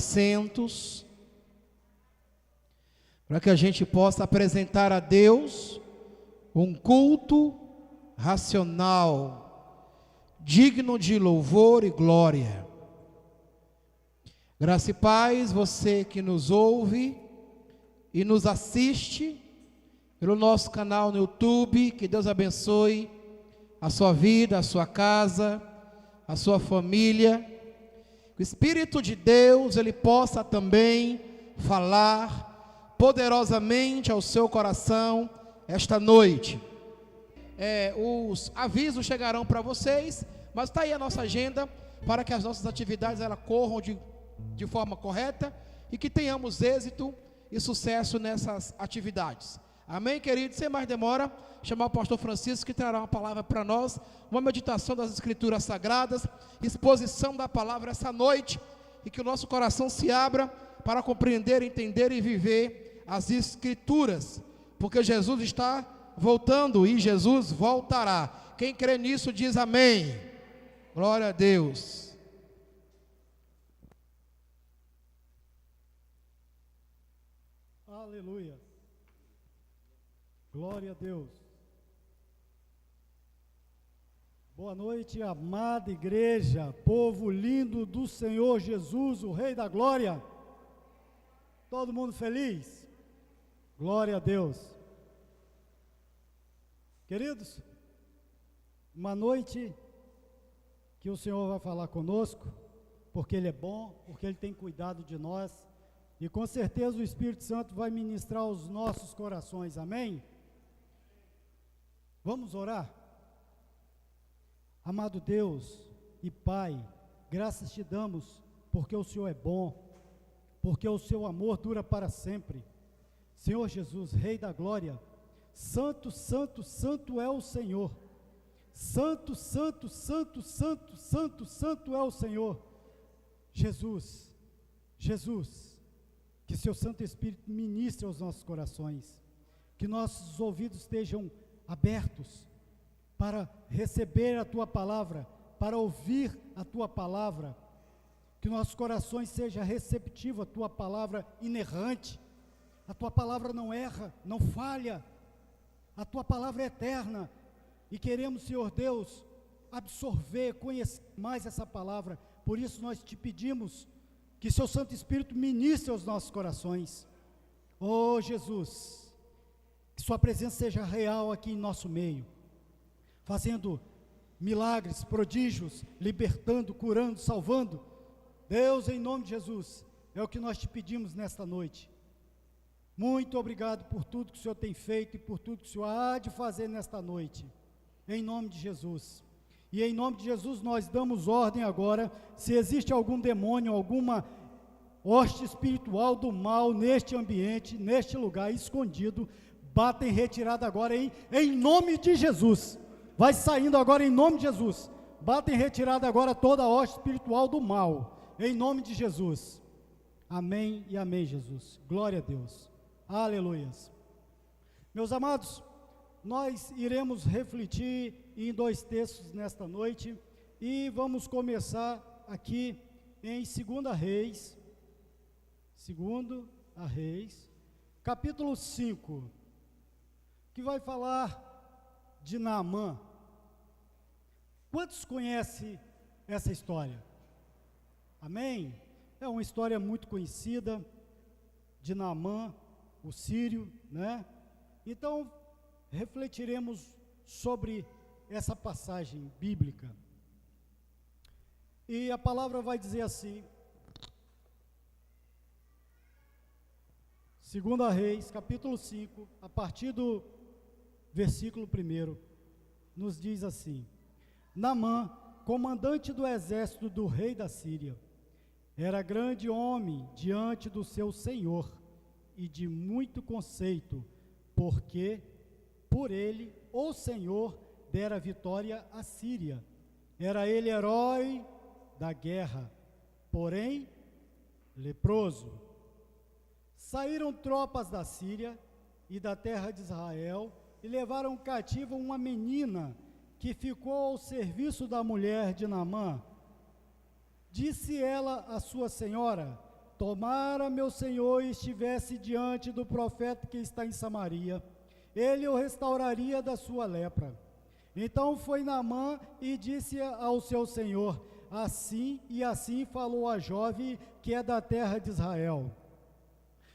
assentos, para que a gente possa apresentar a Deus um culto racional, digno de louvor e glória. Graça e paz, você que nos ouve e nos assiste pelo nosso canal no YouTube, que Deus abençoe a sua vida, a sua casa, a sua família. Que o Espírito de Deus, Ele possa também falar poderosamente ao seu coração esta noite. Os avisos chegarão para vocês, mas está aí a nossa agenda para que as nossas atividades elas corram de forma correta e que tenhamos êxito e sucesso nessas atividades. Amém, queridos? Sem mais demora, chamar o pastor Francisco, que trará uma palavra para nós, uma meditação das Escrituras Sagradas, exposição da palavra essa noite, e que o nosso coração se abra para compreender, entender e viver as Escrituras, porque Jesus está voltando e Jesus voltará. Quem crê nisso diz amém. Glória a Deus. Aleluia. Glória a Deus. Boa noite, amada igreja, povo lindo do Senhor Jesus, o Rei da Glória. Todo mundo feliz? Glória a Deus. Queridos, uma noite que o Senhor vai falar conosco, porque Ele é bom, porque Ele tem cuidado de nós, e com certeza o Espírito Santo vai ministrar aos nossos corações, amém? Vamos orar? Amado Deus e Pai, graças te damos, porque o Senhor é bom, porque o seu amor dura para sempre. Senhor Jesus, Rei da Glória, Santo, Santo, Santo é o Senhor. Santo, Santo, Santo, Santo, Santo, Santo é o Senhor. Jesus, Jesus, que seu Santo Espírito ministre aos nossos corações, que nossos ouvidos estejam abertos para receber a Tua palavra, para ouvir a Tua palavra, que nossos corações sejam receptivos à Tua palavra inerrante. A Tua palavra não erra, não falha, a Tua palavra é eterna, e queremos, Senhor Deus, absorver, conhecer mais essa palavra. Por isso nós te pedimos que seu Santo Espírito ministre aos nossos corações. Oh Jesus, que sua presença seja real aqui em nosso meio, fazendo milagres, prodígios, libertando, curando, salvando. Deus, em nome de Jesus, é o que nós te pedimos nesta noite. Muito obrigado por tudo que o Senhor tem feito e por tudo que o Senhor há de fazer nesta noite, em nome de Jesus. E em nome de Jesus nós damos ordem agora, se existe algum demônio, alguma hoste espiritual do mal neste ambiente, neste lugar escondido, bata em retirada agora em nome de Jesus. Vai saindo agora em nome de Jesus. Bata em retirada agora toda a hoste espiritual do mal, em nome de Jesus. Amém e amém, Jesus. Glória a Deus. Aleluias. Meus amados, nós iremos refletir em 2 textos nesta noite e vamos começar aqui em 2 Reis, capítulo 5, que vai falar de Naamã. Quantos conhecem essa história? Amém? É uma história muito conhecida de Naamã, o sírio, né? Então, refletiremos sobre essa passagem bíblica. E a palavra vai dizer assim, 2 Reis, capítulo 5, a partir do versículo 1, nos diz assim: Naamã, comandante do exército do rei da Síria, era grande homem diante do seu senhor e de muito conceito, porque por ele o Senhor dera vitória à Síria. Era ele herói da guerra, porém leproso. Saíram tropas da Síria e da terra de Israel e levaram cativa uma menina que ficou ao serviço da mulher de Naamã. Disse ela à sua senhora: tomara meu senhor estivesse diante do profeta que está em Samaria, ele o restauraria da sua lepra. Então foi Naamã e disse ao seu senhor: assim e assim falou a jovem que é da terra de Israel.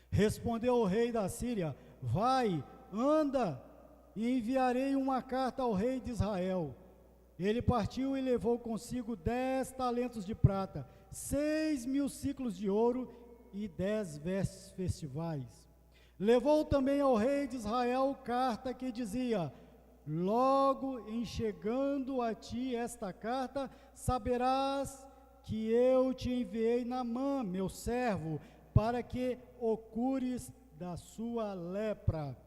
Respondeu o rei da Síria: vai, anda, e enviarei uma carta ao rei de Israel. Ele partiu e levou consigo 10 talentos de prata, 6.000 ciclos de ouro e 10 vestes festivais. Levou também ao rei de Israel carta que dizia: logo em chegando a ti esta carta, saberás que eu te enviei Naamã, meu servo, para que o cures da sua lepra.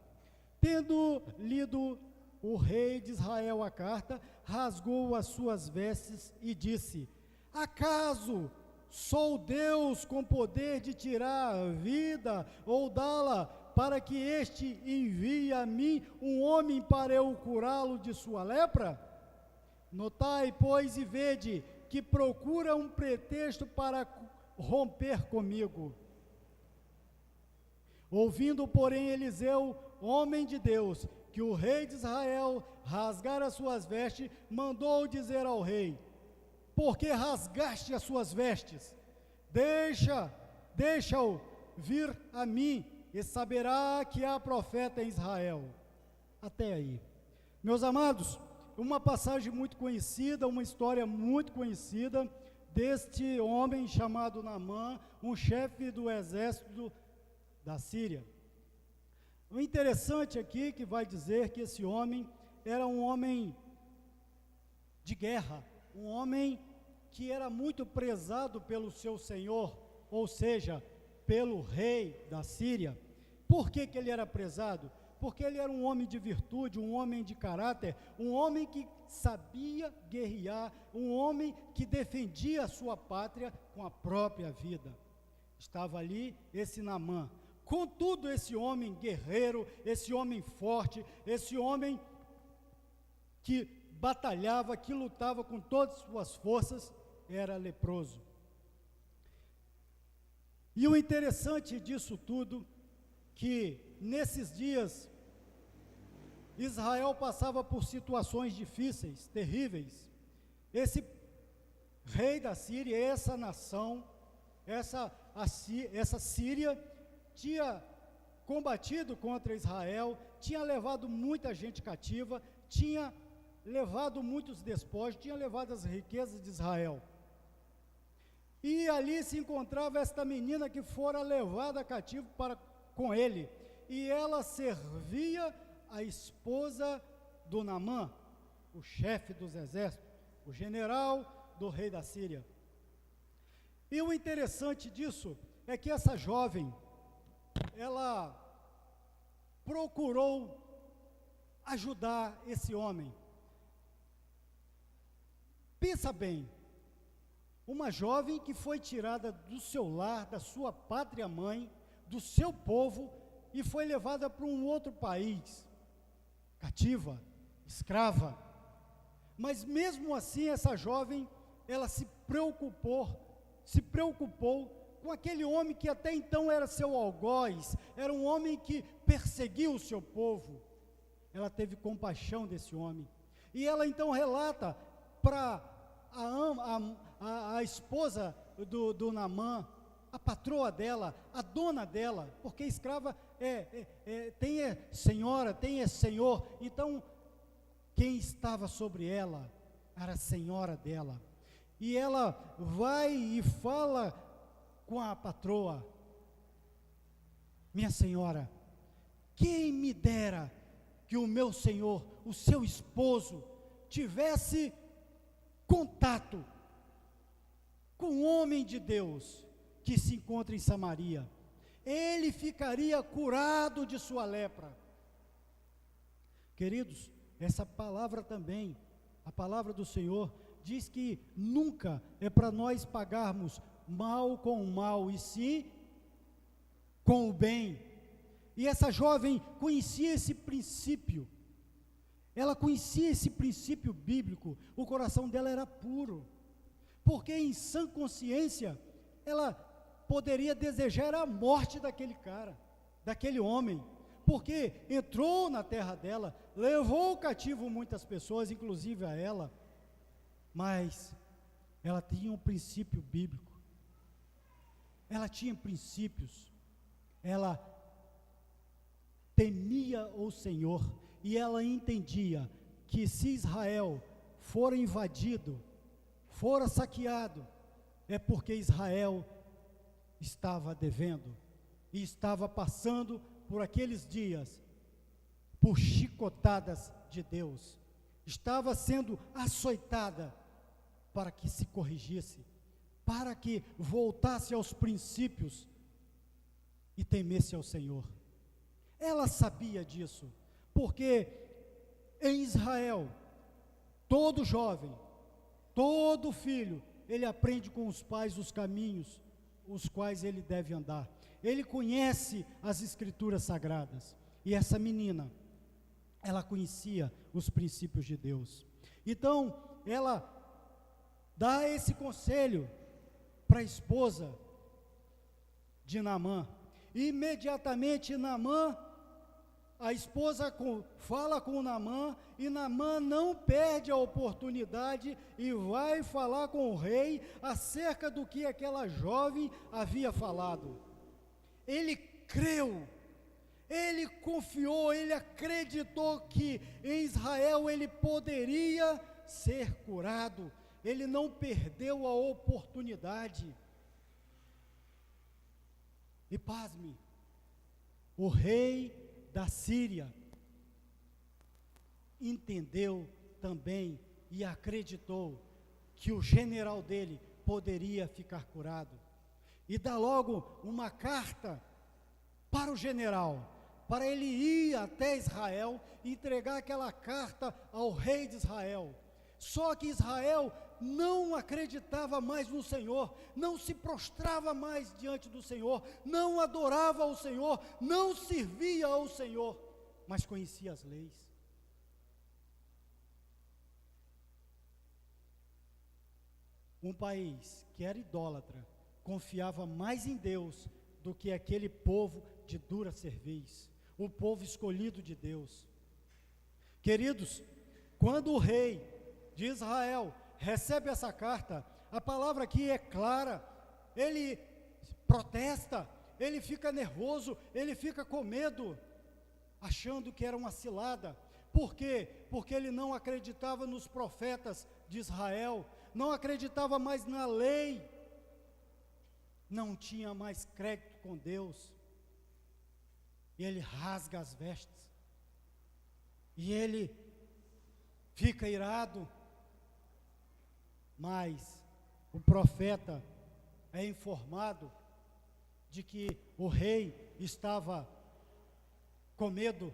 Tendo lido o rei de Israel a carta, rasgou as suas vestes e disse: acaso sou Deus com poder de tirar a vida ou dá-la, para que este envie a mim um homem para eu curá-lo de sua lepra? Notai, pois, e vede que procura um pretexto para romper comigo. Ouvindo, porém, Eliseu, homem de Deus, que o rei de Israel rasgara as suas vestes, mandou dizer ao rei: por que rasgaste as suas vestes? Deixa-o vir a mim, e saberá que há profeta em Israel. Até aí. Meus amados, uma passagem muito conhecida, uma história muito conhecida deste homem chamado Naamã, um chefe do exército da Síria. O interessante aqui que vai dizer que esse homem era um homem de guerra, um homem que era muito prezado pelo seu senhor, ou seja, pelo rei da Síria. Por que ele era prezado? Porque ele era um homem de virtude, um homem de caráter, um homem que sabia guerrear, um homem que defendia a sua pátria com a própria vida. Estava ali esse Naamã. Contudo, esse homem guerreiro, esse homem forte, esse homem que batalhava, que lutava com todas as suas forças, era leproso. E o interessante disso tudo, que nesses dias, Israel passava por situações difíceis, terríveis. Esse rei da Síria, essa nação, essa Síria, tinha combatido contra Israel, tinha levado muita gente cativa, tinha levado muitos despojos, tinha levado as riquezas de Israel. E ali se encontrava esta menina que fora levada cativo com ele, e ela servia a esposa do Naamã, o chefe dos exércitos, o general do rei da Síria. E o interessante disso é que essa jovem, ela procurou ajudar esse homem. Pensa bem, uma jovem que foi tirada do seu lar, da sua pátria mãe, do seu povo, e foi levada para um outro país, cativa, escrava. Mas mesmo assim, essa jovem, ela se preocupou com aquele homem que até então era seu algoz, era um homem que perseguia o seu povo. Ela teve compaixão desse homem, e ela então relata para a esposa do Naamã, a patroa dela, a dona dela, porque escrava tem senhora, tem senhor, então quem estava sobre ela era a senhora dela. E ela vai e fala com a patroa: minha senhora, quem me dera que o meu senhor, o seu esposo, tivesse contato com um homem de Deus que se encontra em Samaria, ele ficaria curado de sua lepra. Queridos, essa palavra também, a palavra do Senhor, diz que nunca é para nós pagarmos mal com o mal, e sim com o bem. E essa jovem conhecia esse princípio, ela conhecia esse princípio bíblico, o coração dela era puro, porque em sã consciência, ela poderia desejar a morte daquele cara, daquele homem, porque entrou na terra dela, levou cativo muitas pessoas, inclusive a ela, mas ela tinha um princípio bíblico, ela tinha princípios, ela temia o Senhor, e ela entendia que se Israel for invadido, for saqueado, é porque Israel estava devendo, e estava passando por aqueles dias, por chicotadas de Deus, estava sendo açoitada para que se corrigisse, para que voltasse aos princípios e temesse ao Senhor. Ela sabia disso, porque em Israel, todo jovem, todo filho, ele aprende com os pais os caminhos os quais ele deve andar. Ele conhece as escrituras sagradas, e essa menina, ela conhecia os princípios de Deus. Então, ela dá esse conselho para a esposa de Naamã. Imediatamente Naamã, a esposa fala com Naamã, e Naamã não perde a oportunidade e vai falar com o rei acerca do que aquela jovem havia falado. Ele creu, ele confiou, ele acreditou que em Israel ele poderia ser curado. Ele não perdeu a oportunidade. E pasme, o rei da Síria entendeu também e acreditou que o general dele poderia ficar curado, e dá logo uma carta para o general, para ele ir até Israel e entregar aquela carta ao rei de Israel. Só que Israel não acreditava mais no Senhor, não se prostrava mais diante do Senhor, não adorava ao Senhor, não servia ao Senhor, mas conhecia as leis. Um país que era idólatra, confiava mais em Deus do que aquele povo de dura cerviz, o povo escolhido de Deus. Queridos, quando o rei de Israel recebe essa carta, a palavra aqui é clara, ele protesta, ele fica nervoso, ele fica com medo, achando que era uma cilada. Por quê? Porque ele não acreditava nos profetas de Israel, não acreditava mais na lei, não tinha mais crédito com Deus. E ele rasga as vestes, e ele fica irado. Mas o profeta é informado de que o rei estava com medo,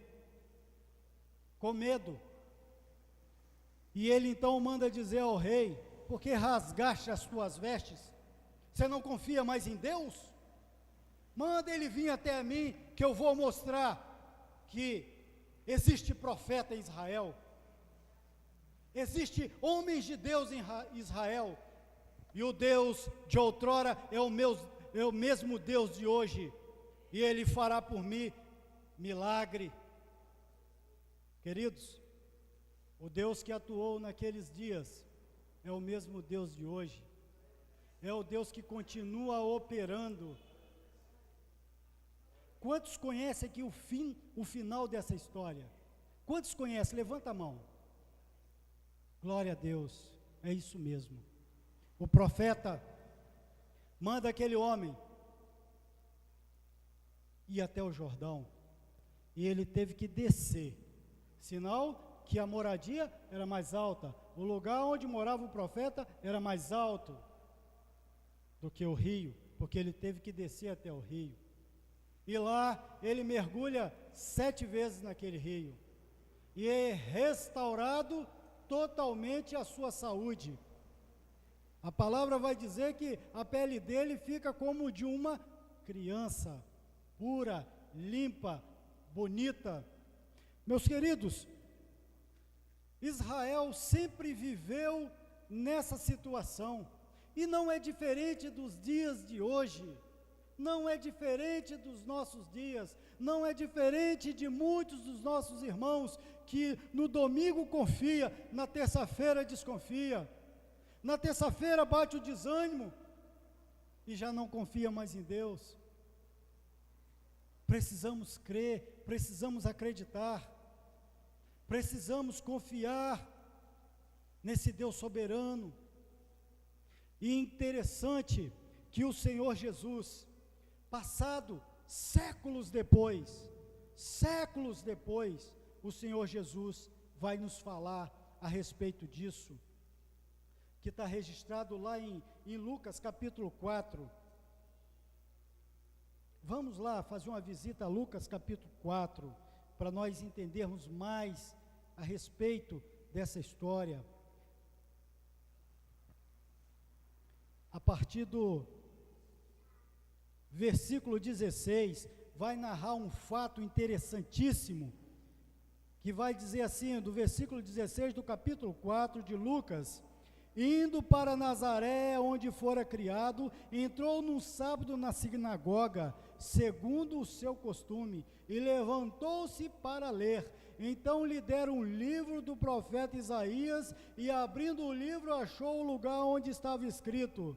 e ele então manda dizer ao rei: por que rasgaste as tuas vestes? Você não confia mais em Deus? Manda ele vir até mim, que eu vou mostrar que existe profeta em Israel, existe homens de Deus em Israel, e o Deus de outrora é o mesmo Deus de hoje, e ele fará por mim milagre. Queridos, o Deus que atuou naqueles dias é o mesmo Deus de hoje, é o Deus que continua operando. Quantos conhecem aqui o final dessa história? Quantos conhecem? Levanta a mão. Glória a Deus, é isso mesmo. O profeta manda aquele homem ir até o Jordão, e ele teve que descer, sinal que a moradia era mais alta, o lugar onde morava o profeta era mais alto do que o rio, porque ele teve que descer até o rio, e lá ele mergulha 7 vezes naquele rio, e é restaurado totalmente a sua saúde. A palavra vai dizer que a pele dele fica como de uma criança, pura, limpa, bonita. Meus queridos, Israel sempre viveu nessa situação, e não é diferente dos dias de hoje. não é diferente dos nossos dias, não é diferente de muitos dos nossos irmãos que no domingo confia, na terça-feira desconfia, na terça-feira bate o desânimo e já não confia mais em Deus. Precisamos crer, precisamos acreditar, precisamos confiar nesse Deus soberano. E interessante que o Senhor Jesus, passado séculos depois, o Senhor Jesus vai nos falar a respeito disso, que está registrado lá em Lucas capítulo 4. Vamos lá fazer uma visita a Lucas capítulo 4, para nós entendermos mais a respeito dessa história. A partir do versículo 16, vai narrar um fato interessantíssimo, que vai dizer assim, do versículo 16 do capítulo 4 de Lucas: indo para Nazaré, onde fora criado, entrou num sábado na sinagoga, segundo o seu costume, e levantou-se para ler. Então lhe deram um livro do profeta Isaías, e abrindo o livro achou o lugar onde estava escrito: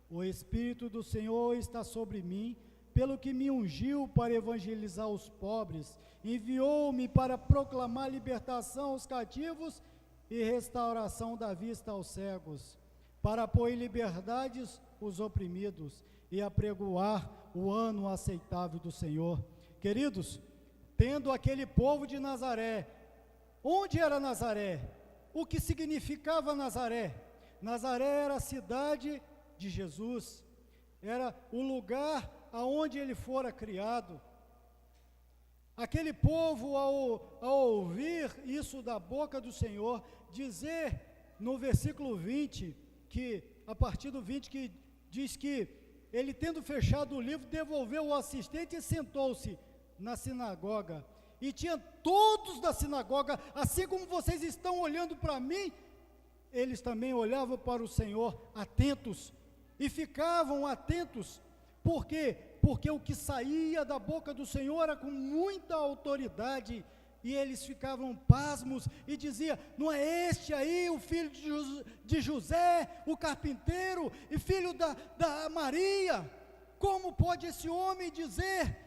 o Espírito do Senhor está sobre mim, pelo que me ungiu para evangelizar os pobres, enviou-me para proclamar libertação aos cativos e restauração da vista aos cegos, para pôr em liberdade os oprimidos e apregoar o ano aceitável do Senhor. Queridos, tendo aquele povo de Nazaré, onde era Nazaré? O que significava Nazaré? Nazaré era a cidade de Jesus, era o lugar aonde ele fora criado. Aquele povo, ao ouvir isso da boca do Senhor, dizer no versículo 20, que a partir do 20, que diz que ele, tendo fechado o livro, devolveu o assistente e sentou-se na sinagoga, e tinha todos da sinagoga, assim como vocês estão olhando para mim, eles também olhavam para o Senhor, atentos, e ficavam atentos. Por quê? Porque o que saía da boca do Senhor era com muita autoridade, e eles ficavam pasmos, e diziam: não é este aí o filho de José, o carpinteiro, e filho da Maria? Como pode esse homem dizer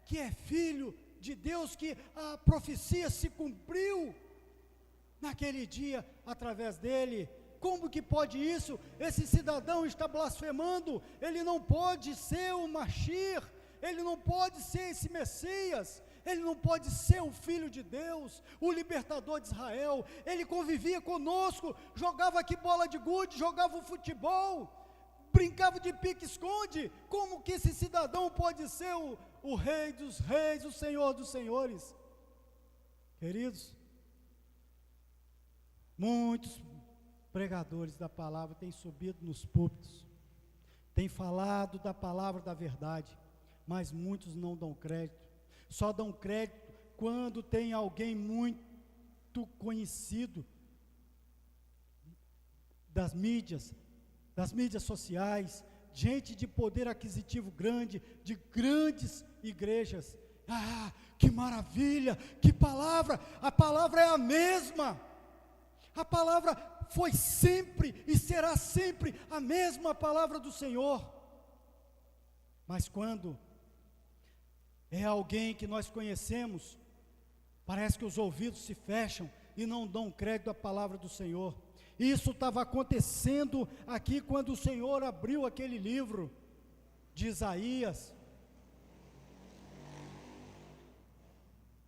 que é filho de Deus, que a profecia se cumpriu naquele dia através dele? Como que pode isso? Esse cidadão está blasfemando, ele não pode ser o Machir, ele não pode ser esse Messias, ele não pode ser o Filho de Deus, o libertador de Israel. Ele convivia conosco, jogava aqui bola de gude, jogava futebol, brincava de pique-esconde. Como que esse cidadão pode ser o Rei dos Reis, o Senhor dos Senhores? Queridos, muitos pregadores da palavra têm subido nos púlpitos, têm falado da palavra da verdade, mas muitos não dão crédito. Só dão crédito quando tem alguém muito conhecido das mídias sociais, gente de poder aquisitivo grande, de grandes igrejas. Ah, que maravilha, que palavra! A palavra é a mesma. A palavra foi sempre e será sempre a mesma palavra do Senhor. Mas quando é alguém que nós conhecemos, parece que os ouvidos se fecham e não dão crédito à palavra do Senhor. Isso estava acontecendo aqui quando o Senhor abriu aquele livro de Isaías.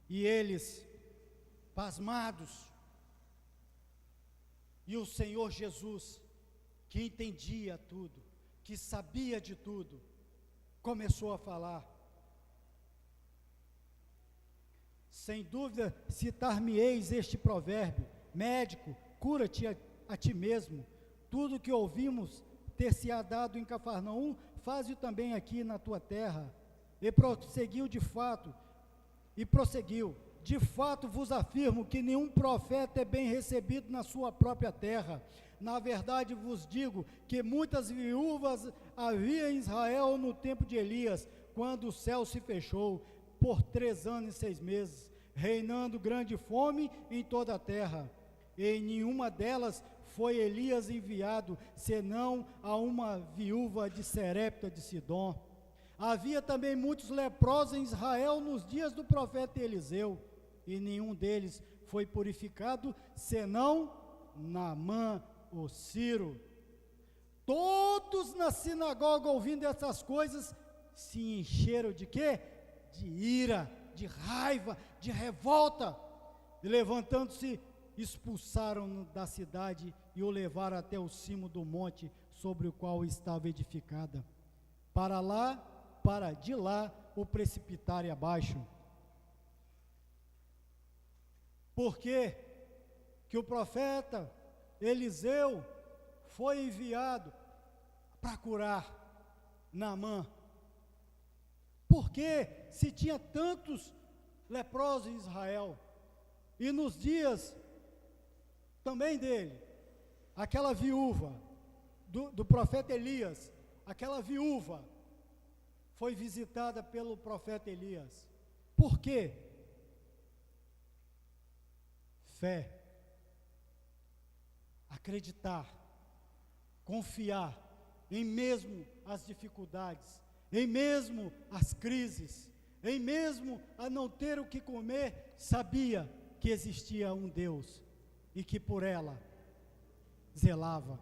E eles, pasmados, e o Senhor Jesus, que entendia tudo, que sabia de tudo, começou a falar. Sem dúvida, citar-me-eis este provérbio: médico, cura-te a ti mesmo. Tudo que ouvimos ter-se-á dado em Cafarnaum, faze-o também aqui na tua terra. E prosseguiu, de fato, de fato vos afirmo que nenhum profeta é bem recebido na sua própria terra. Na verdade vos digo que muitas viúvas havia em Israel no tempo de Elias, quando o céu se fechou por 3 anos e 6 meses, reinando grande fome em toda a terra. E em nenhuma delas foi Elias enviado, senão a uma viúva de Serepta de Sidom. Havia também muitos leprosos em Israel nos dias do profeta Eliseu, e nenhum deles foi purificado, senão Naamã, o Ciro. Todos na sinagoga, ouvindo essas coisas, se encheram de quê? De ira, de raiva, de revolta, e levantando-se, expulsaram-no da cidade e o levaram até o cimo do monte sobre o qual estava edificada, para de lá o precipitarem abaixo. Por quê que o profeta Eliseu foi enviado para curar Naamã? Porque se tinha tantos leprosos em Israel, e nos dias também dele, aquela viúva do profeta Elias, aquela viúva foi visitada pelo profeta Elias. Por quê? Fé, acreditar, confiar em mesmo as dificuldades, em mesmo as crises, em mesmo a não ter o que comer, sabia que existia um Deus e que por ela zelava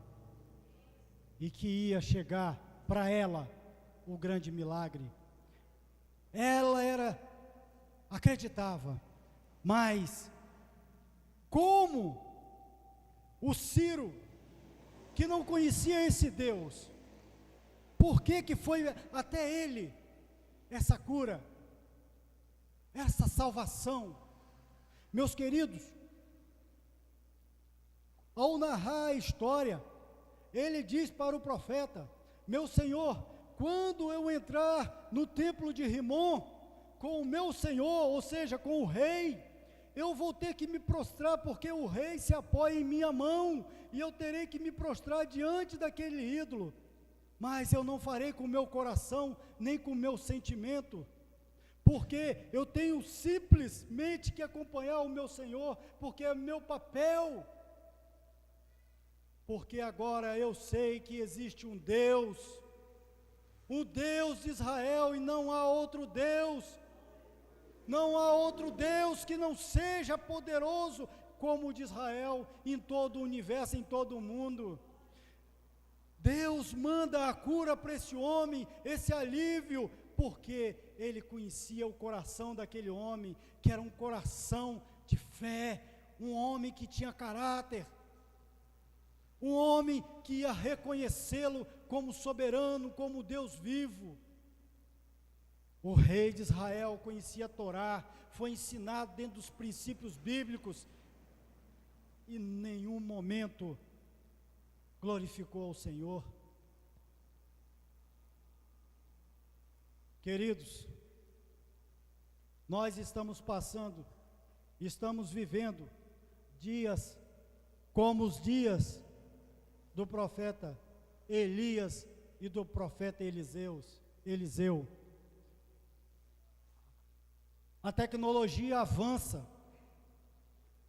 e que ia chegar para ela o grande milagre. Ela acreditava, mas como o Ciro, que não conhecia esse Deus, por que foi até ele essa cura, essa salvação? Meus queridos, ao narrar a história, ele diz para o profeta: meu senhor, quando eu entrar no templo de Rimon com o meu senhor, ou seja, com o rei, eu vou ter que me prostrar, porque o rei se apoia em minha mão, e eu terei que me prostrar diante daquele ídolo, mas eu não farei com o meu coração, nem com o meu sentimento, porque eu tenho simplesmente que acompanhar o meu Senhor, porque é meu papel, porque agora eu sei que existe um Deus de Israel, e não há outro Deus, não há outro Deus que não seja poderoso como o de Israel, em todo o universo, em todo o mundo. Deus manda a cura para esse homem, esse alívio, porque ele conhecia o coração daquele homem, que era um coração de fé, um homem que tinha caráter, um homem que ia reconhecê-lo como soberano, como Deus vivo. O rei de Israel conhecia a Torá, foi ensinado dentro dos princípios bíblicos, e em nenhum momento glorificou ao Senhor. Queridos, nós estamos vivendo dias como os dias do profeta Elias e do profeta Eliseu. A tecnologia avança,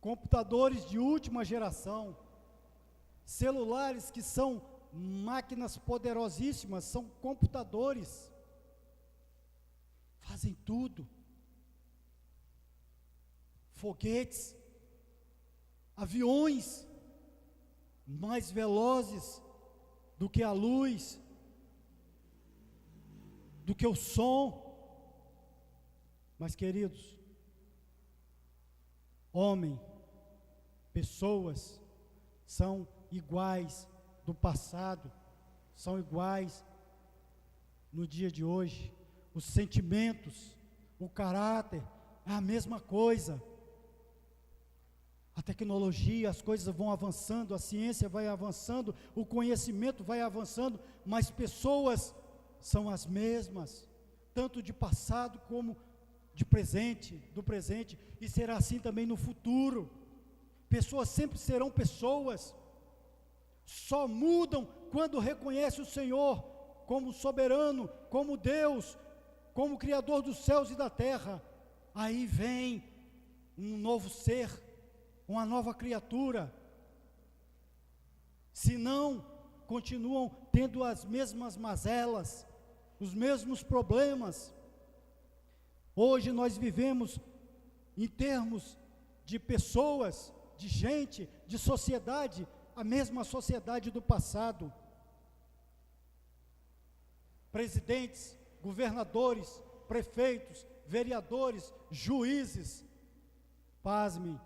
computadores de última geração, celulares que são máquinas poderosíssimas, são computadores, fazem tudo, foguetes, aviões mais velozes do que a luz, do que o som. Mas, queridos, pessoas são iguais do passado, são iguais no dia de hoje. Os sentimentos, o caráter, é a mesma coisa. A tecnologia, as coisas vão avançando, a ciência vai avançando, o conhecimento vai avançando, mas pessoas são as mesmas, tanto de passado como do presente, e será assim também no futuro. Pessoas sempre serão pessoas, só mudam quando reconhecem o Senhor como soberano, como Deus, como Criador dos céus e da terra, aí vem um novo ser, uma nova criatura. Se não, continuam tendo as mesmas mazelas, os mesmos problemas. Hoje nós vivemos em termos de pessoas, de gente, de sociedade, a mesma sociedade do passado. Presidentes, governadores, prefeitos, vereadores, juízes, pasme,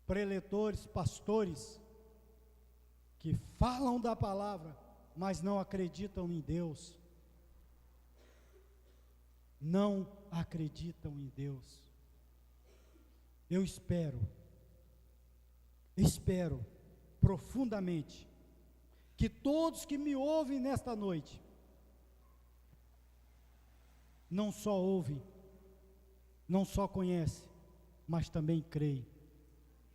preletores, pastores, que falam da palavra, mas não acreditam em Deus. Não acreditam em Deus. Eu espero profundamente que todos que me ouvem nesta noite, não só ouvem, não só conhecem, mas também creem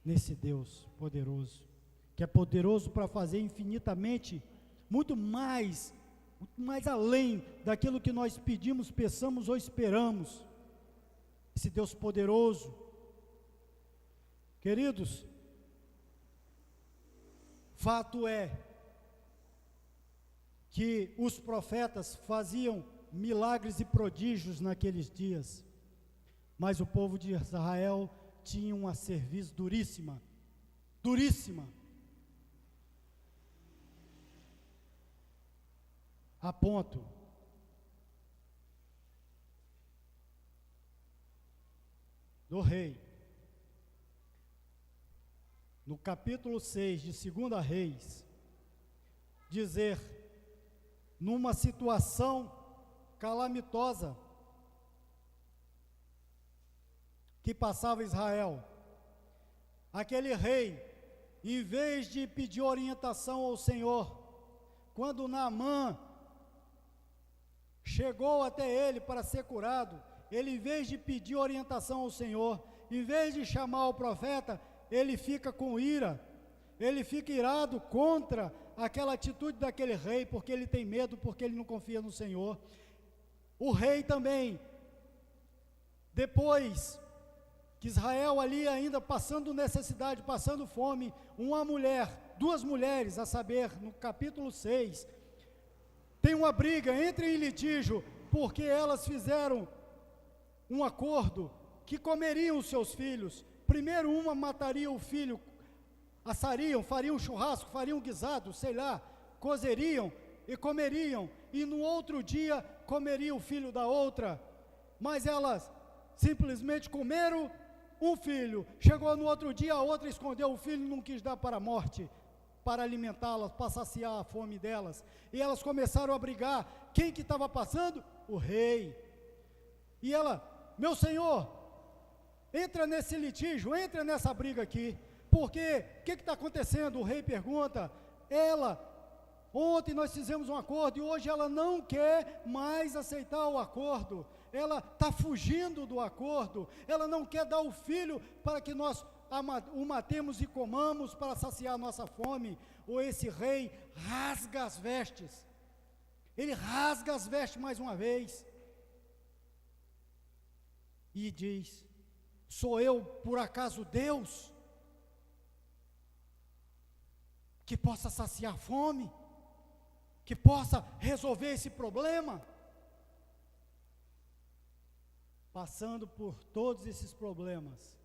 nesse Deus poderoso, que é poderoso para fazer infinitamente, muito mais além daquilo que nós pedimos, pensamos ou esperamos. Esse Deus poderoso. Queridos, fato é que os profetas faziam milagres e prodígios naqueles dias, mas o povo de Israel tinha uma cerviz duríssima, a ponto do rei, no capítulo 6 de 2 Reis, dizer, numa situação calamitosa que passava Israel, aquele rei, em vez de pedir orientação ao Senhor, quando Naamã chegou até ele para ser curado, ele, em vez de pedir orientação ao Senhor, em vez de chamar o profeta, ele fica com ira, ele fica irado contra aquela atitude daquele rei, porque ele tem medo, porque ele não confia no Senhor. O rei também, depois que Israel ali ainda passando necessidade, passando fome, duas mulheres, a saber, no capítulo 6, tem uma briga, entram em litígio, porque elas fizeram um acordo que comeriam os seus filhos. Primeiro uma mataria o filho, assariam, fariam churrasco, fariam guisado, sei lá, cozeriam e comeriam, e no outro dia comeria o filho da outra, mas elas simplesmente comeram um filho, chegou no outro dia a outra escondeu o filho e não quis dar para a morte, para alimentá-las, para saciar a fome delas, e elas começaram a brigar. Quem que estava passando? O rei. E ela, meu senhor, entra nesse litígio, entra nessa briga aqui, porque o que está acontecendo? O rei pergunta. Ontem nós fizemos um acordo e hoje ela não quer mais aceitar o acordo, ela está fugindo do acordo, ela não quer dar o filho para que nós o matemos e comamos para saciar a nossa fome. Ou esse rei rasga as vestes, ele rasga as vestes mais uma vez, e diz, sou eu por acaso Deus, que possa saciar a fome, que possa resolver esse problema? Passando por todos esses problemas,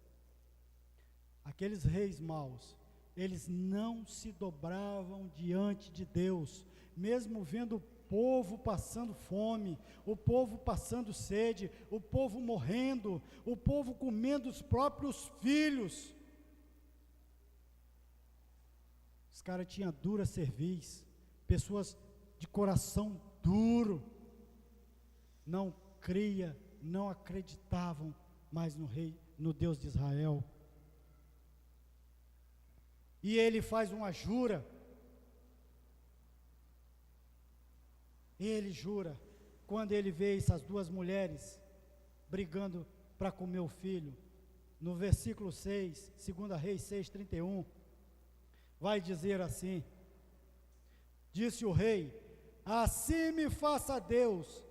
aqueles reis maus, eles não se dobravam diante de Deus, mesmo vendo o povo passando fome, o povo passando sede, o povo morrendo, o povo comendo os próprios filhos. Os caras tinham dura cerviz, pessoas de coração duro, não cria, não acreditavam mais no rei, no Deus de Israel. E ele faz uma jura, ele jura, quando ele vê essas duas mulheres brigando para comer o filho, no versículo 6, 2 Reis 6:31, vai dizer assim, disse o rei, assim me faça Deus,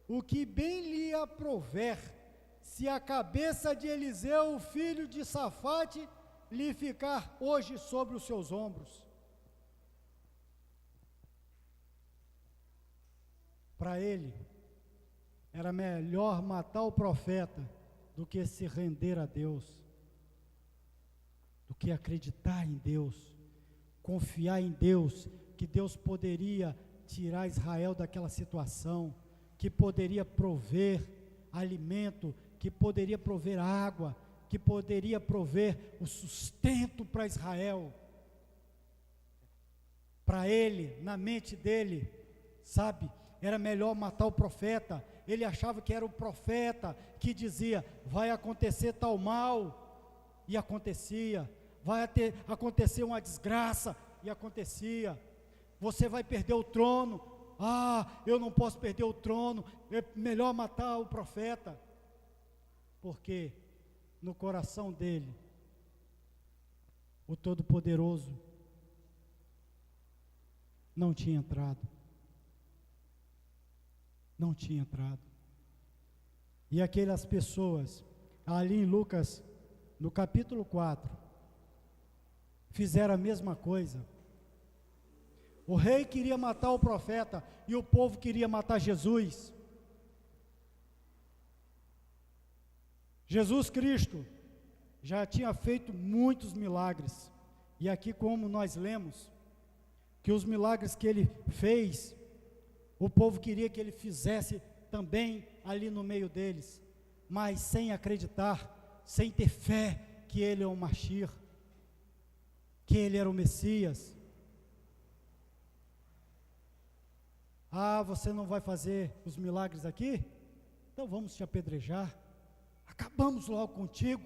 o que bem lhe aprouver, se a cabeça de Eliseu, filho de Safate, lhe ficar hoje sobre os seus ombros. Para ele, era melhor matar o profeta do que se render a Deus, do que acreditar em Deus, confiar em Deus, que Deus poderia tirar Israel daquela situação, que poderia prover alimento, que poderia prover água, que poderia prover o sustento para Israel. Para ele, na mente dele, sabe, era melhor matar o profeta. Ele achava que era o profeta que dizia, vai acontecer tal mal, e acontecia. Vai acontecer uma desgraça, e acontecia. Você vai perder o trono. Eu não posso perder o trono, é melhor matar o profeta. Porque no coração dele, o Todo-Poderoso não tinha entrado. Não tinha entrado. E aquelas pessoas, ali em Lucas, no capítulo 4, fizeram a mesma coisa. O rei queria matar o profeta e o povo queria matar Jesus. Jesus Cristo já tinha feito muitos milagres. E aqui, como nós lemos, que os milagres que ele fez, o povo queria que ele fizesse também ali no meio deles, mas sem acreditar, sem ter fé que ele é o Mashiach, que ele era o Messias. Você não vai fazer os milagres aqui? Então vamos te apedrejar. Acabamos logo contigo.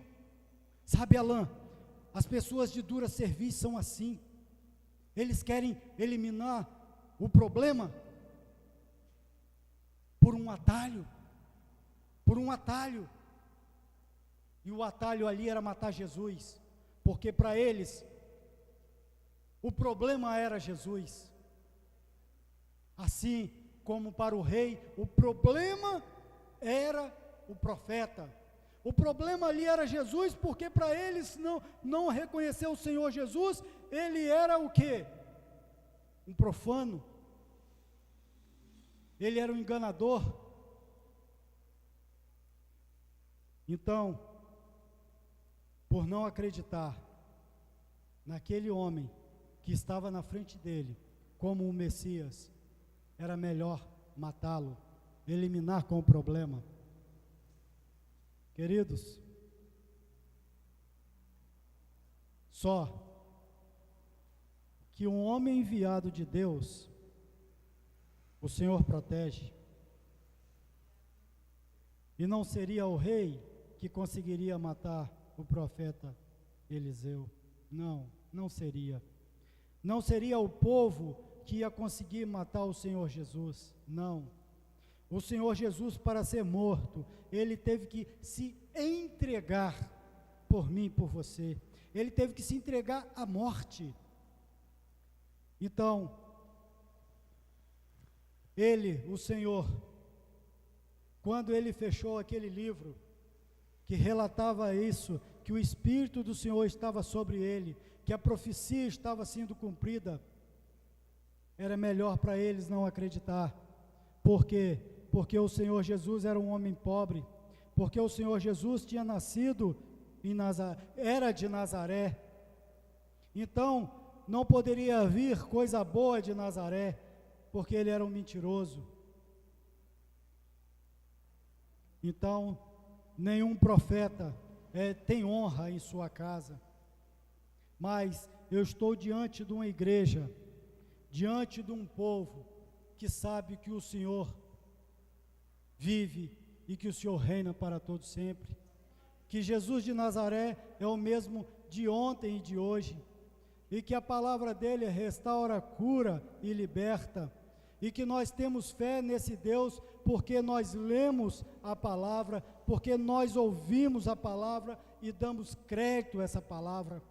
Sabe, Alain, as pessoas de dura serviço são assim. Eles querem eliminar o problema por um atalho. E o atalho ali era matar Jesus, porque para eles o problema era Jesus. Assim como para o rei, o problema era o profeta. O problema ali era Jesus, porque para eles não reconhecer o Senhor Jesus, ele era o quê? Um profano. Ele era um enganador. Então, por não acreditar naquele homem que estava na frente dele como o Messias, era melhor matá-lo, eliminar com o problema. Queridos, só que um homem enviado de Deus, o Senhor protege. E não seria o rei que conseguiria matar o profeta Eliseu. Não seria. Não seria o povo que ia conseguir matar o Senhor Jesus. Não. O Senhor Jesus, para ser morto, ele teve que se entregar por mim e por você. Ele teve que se entregar à morte. Então, o Senhor, quando ele fechou aquele livro, que relatava isso, que o Espírito do Senhor estava sobre ele, que a profecia estava sendo cumprida, era melhor para eles não acreditar. Por quê? Porque o Senhor Jesus era um homem pobre, porque o Senhor Jesus tinha nascido era de Nazaré, então não poderia vir coisa boa de Nazaré, porque ele era um mentiroso. Então, nenhum profeta tem honra em sua casa, mas eu estou diante de uma igreja, diante de um povo que sabe que o Senhor vive e que o Senhor reina para todo sempre, que Jesus de Nazaré é o mesmo de ontem e de hoje, e que a palavra dele restaura, cura e liberta, e que nós temos fé nesse Deus, porque nós lemos a palavra, porque nós ouvimos a palavra e damos crédito a essa palavra,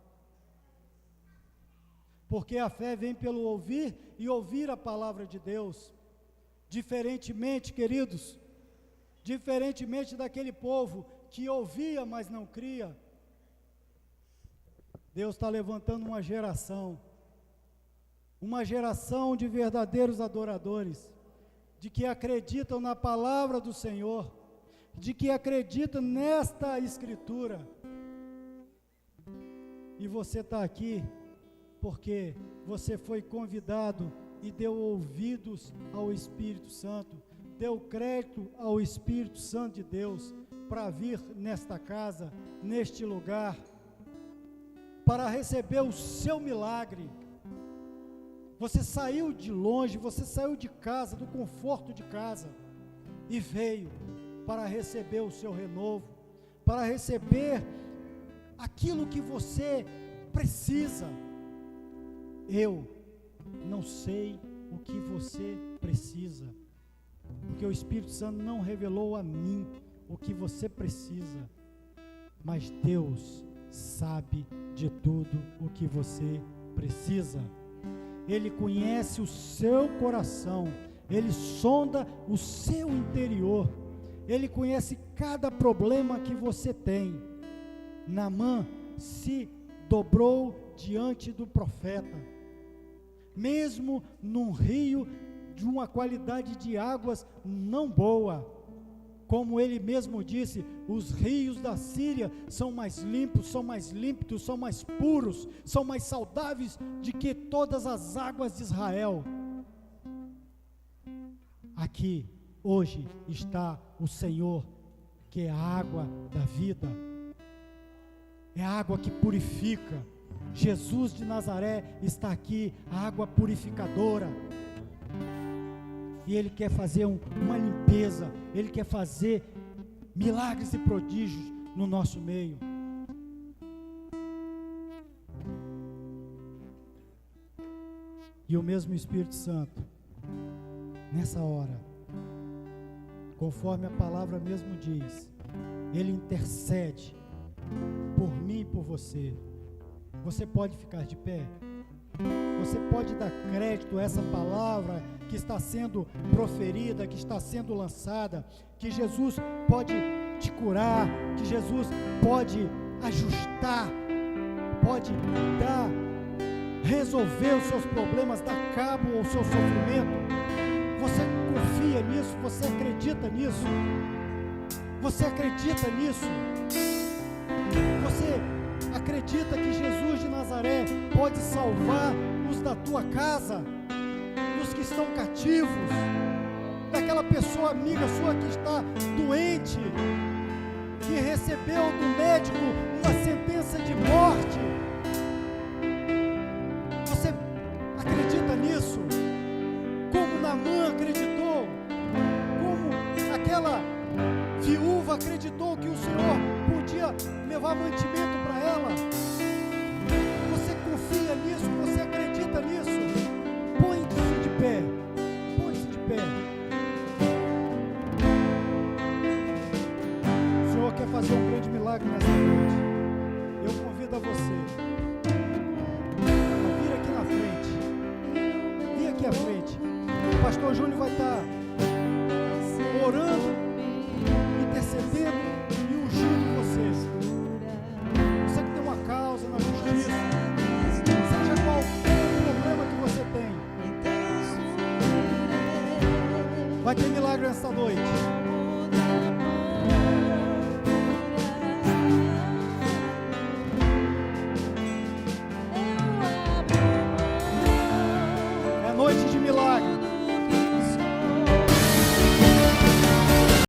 porque a fé vem pelo ouvir e ouvir a palavra de Deus. Diferentemente, queridos, diferentemente daquele povo que ouvia, mas não cria, Deus está levantando uma geração de verdadeiros adoradores, de que acreditam na palavra do Senhor, de que acreditam nesta Escritura. E você está aqui porque você foi convidado e deu ouvidos ao Espírito Santo, deu crédito ao Espírito Santo de Deus para vir nesta casa, neste lugar, para receber o seu milagre. Você saiu de longe, você saiu de casa, do conforto de casa, e veio para receber o seu renovo, para receber aquilo que você precisa. Eu não sei o que você precisa, porque o Espírito Santo não revelou a mim o que você precisa, mas Deus sabe de tudo o que você precisa. Ele conhece o seu coração, Ele sonda o seu interior, Ele conhece cada problema que você tem. Naamã se dobrou diante do profeta, mesmo num rio de uma qualidade de águas não boa, como ele mesmo disse, os rios da Síria são mais limpos, são mais límpidos, são mais puros, são mais saudáveis do que todas as águas de Israel. Aqui, hoje, está o Senhor, que é a água da vida, é a água que purifica. Jesus de Nazaré está aqui, a água purificadora. E Ele quer fazer uma limpeza, Ele quer fazer milagres e prodígios no nosso meio. E o mesmo Espírito Santo, nessa hora, conforme a palavra mesmo diz, Ele intercede por mim e por você. Você pode ficar de pé? Você pode dar crédito a essa palavra que está sendo proferida, que está sendo lançada, que Jesus pode te curar, que Jesus pode ajustar, pode resolver os seus problemas, dar cabo ao seu sofrimento. Você confia nisso? Você acredita nisso? Você acredita nisso? Você acredita que Jesus de Nazaré pode salvar os da tua casa, dos que estão cativos, daquela pessoa amiga sua que está doente, que recebeu do médico uma sentença de morte? Você acredita nisso? Como Naamã acreditou, como aquela viúva acreditou que o Senhor podia levar mantimento para ela. Você confia nisso? Você acredita nisso? Põe-se de pé, põe-se de pé. O Senhor quer fazer um grande milagre nessa noite. Eu convido a você a vir aqui na frente. Vem aqui à frente. O pastor Júnior vai estar